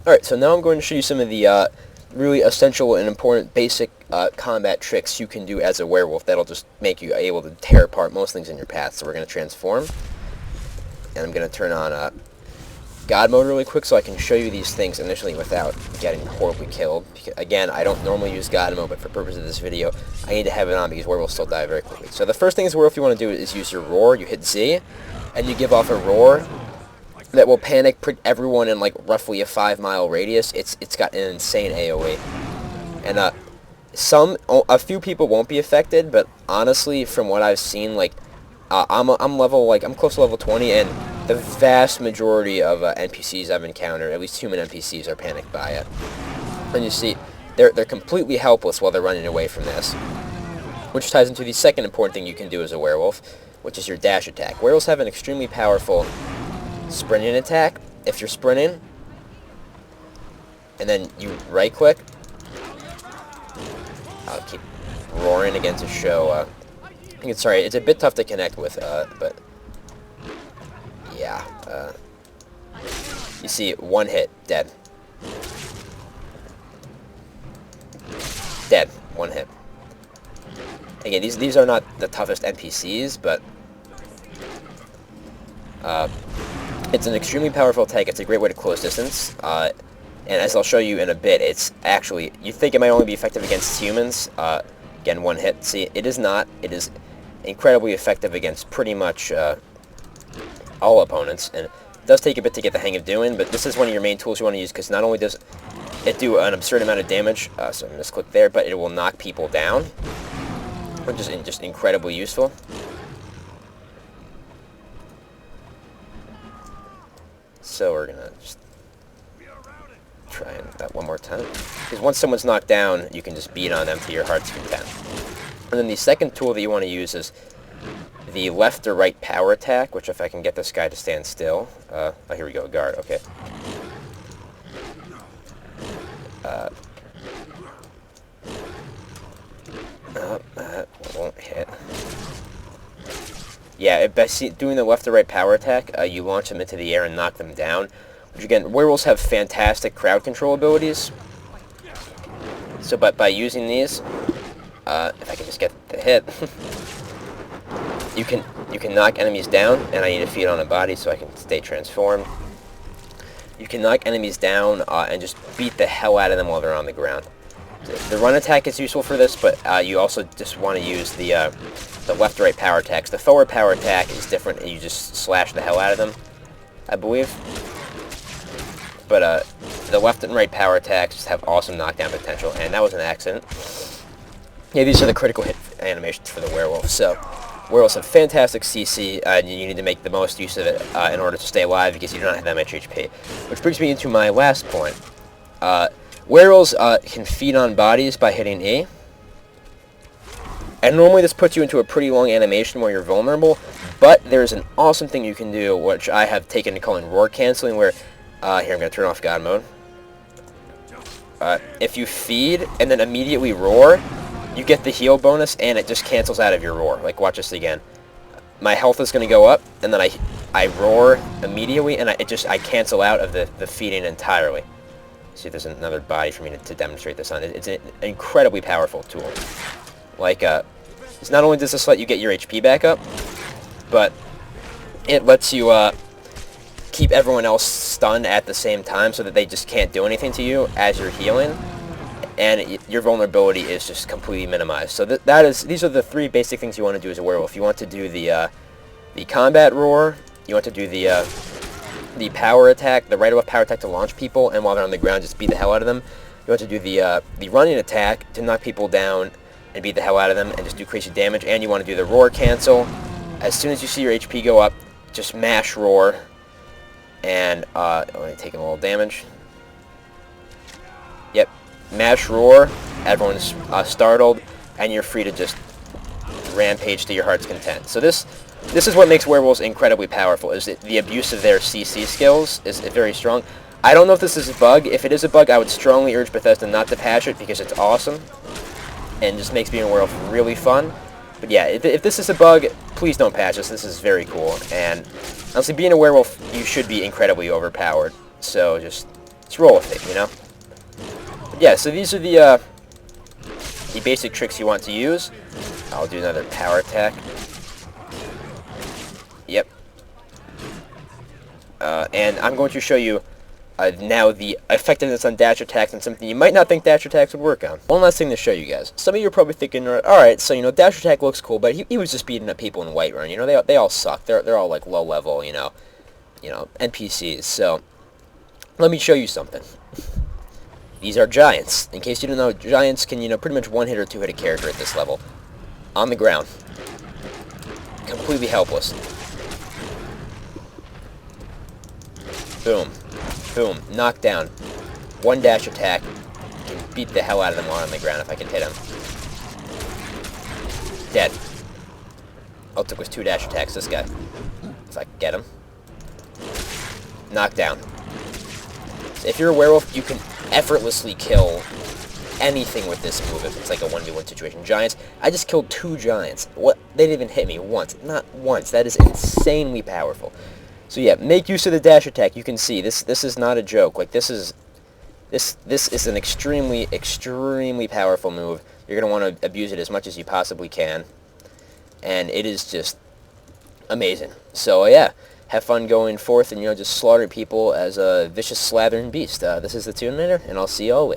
Alright, so now I'm going to show you some of the really essential and important basic combat tricks you can do as a werewolf that'll just make you able to tear apart most things in your path. So we're going to transform, and I'm going to turn on God mode really quick so I can show you these things initially without getting horribly killed. Because, again, I don't normally use God mode, but for purpose of this video, I need to have it on because werewolves still die very quickly. So the first thing as a werewolf you want to do is use your roar. You hit Z, and you give off a roar that will panic everyone in like roughly a 5-mile radius. It's got an insane AoE, and a few people won't be affected, but honestly, from what I've seen, like I'm close to level 20, and the vast majority of NPCs I've encountered, at least human NPCs, are panicked by it. And you see, they're completely helpless while they're running away from this, which ties into the second important thing you can do as a werewolf, which is your dash attack. Werewolves have an extremely powerful sprinting attack. If you're sprinting and then you right click, I'll keep roaring again to show sorry, it's a bit tough to connect with, but yeah, you see, one hit, dead, one hit. Again, these are not the toughest NPCs, but it's an extremely powerful attack. It's a great way to close distance, and as I'll show you in a bit, it's actually, you think it might only be effective against humans. Again, one hit. See, it is not. It is incredibly effective against pretty much all opponents, and it does take a bit to get the hang of doing, but this is one of your main tools you want to use, because not only does it do an absurd amount of damage, so I misclicked there, but it will knock people down, which is just incredibly useful. So we're going to just try that one more time. Because once someone's knocked down, you can just beat on them to your heart's content. And then the second tool that you want to use is the left or right power attack, which if I can get this guy to stand still. Oh, here we go, guard, okay. Won't hit. Yeah, doing the left or right power attack, you launch them into the air and knock them down. Which again, werewolves have fantastic crowd control abilities. So, but by using these, if I can just get the hit, you can knock enemies down, and I need to feed on a body so I can stay transformed. You can knock enemies down and just beat the hell out of them while they're on the ground. The run attack is useful for this, but you also just want to use the left or right power attacks. The forward power attack is different, and you just slash the hell out of them, I believe. But the left and right power attacks just have awesome knockdown potential, and that was an accident. Yeah, these are the critical hit animations for the werewolf. So, werewolves have fantastic CC, and you need to make the most use of it in order to stay alive, because you do not have that much HP. Which brings me into my last point. Werewolves can feed on bodies by hitting E. And normally this puts you into a pretty long animation where you're vulnerable, but there's an awesome thing you can do, which I have taken to calling roar canceling, where, here, I'm going to turn off God mode. If you feed and then immediately roar, you get the heal bonus, and it just cancels out of your roar. Like, watch this again. My health is going to go up, and then I roar immediately, and I cancel out of the feeding entirely. See if there's another body for me to demonstrate this on. It's an incredibly powerful tool. Like, it's not only does this let you get your HP back up, but it lets you keep everyone else stunned at the same time so that they just can't do anything to you as you're healing, and your vulnerability is just completely minimized. So these are the three basic things you want to do as a werewolf. You want to do the combat roar, you want to do the power attack, the right or left power attack to launch people, and while they're on the ground, just beat the hell out of them. You want to do the running attack to knock people down and beat the hell out of them and just do crazy damage. And you want to do the roar cancel. As soon as you see your HP go up, just mash roar, and only taking a little damage. Yep, mash roar. Everyone's startled, and you're free to just rampage to your heart's content. So this is what makes werewolves incredibly powerful, is that the abuse of their CC skills is very strong. I don't know if this is a bug. If it is a bug, I would strongly urge Bethesda not to patch it, because it's awesome and just makes being a werewolf really fun. But yeah, if this is a bug, please don't patch this. This is very cool. And honestly, being a werewolf, you should be incredibly overpowered. So just let's roll with it, you know? But yeah, so these are the basic tricks you want to use. I'll do another power attack. Yep. And I'm going to show you now the effectiveness on dash attacks and something you might not think dash attacks would work on. One last thing to show you guys. Some of you are probably thinking, alright, so, you know, dash attack looks cool, but he was just beating up people in Whiterun. You know, they all suck. They're all, like, low level, you know, NPCs. So, let me show you something. These are giants. In case you don't know, giants can, you know, pretty much one-hit or two-hit a character at this level. On the ground. Completely helpless. Boom. Boom. Knocked down. One dash attack. Can beat the hell out of them while on the ground if I can hit him. Dead. All it took was 2 dash attacks, this guy. If I can get him. Knocked down. So if you're a werewolf, you can effortlessly kill anything with this move if it's like a 1v1 situation. Giants, I just killed 2 giants. What? They didn't even hit me once. Not once. That is insanely powerful. So yeah, make use of the dash attack. You can see this is not a joke. Like this is an extremely powerful move. You're going to want to abuse it as much as you possibly can. And it is just amazing. So yeah, have fun going forth and, you know, just slaughtering people as a vicious slathering beast. This is the Tuninator, and I'll see y'all later.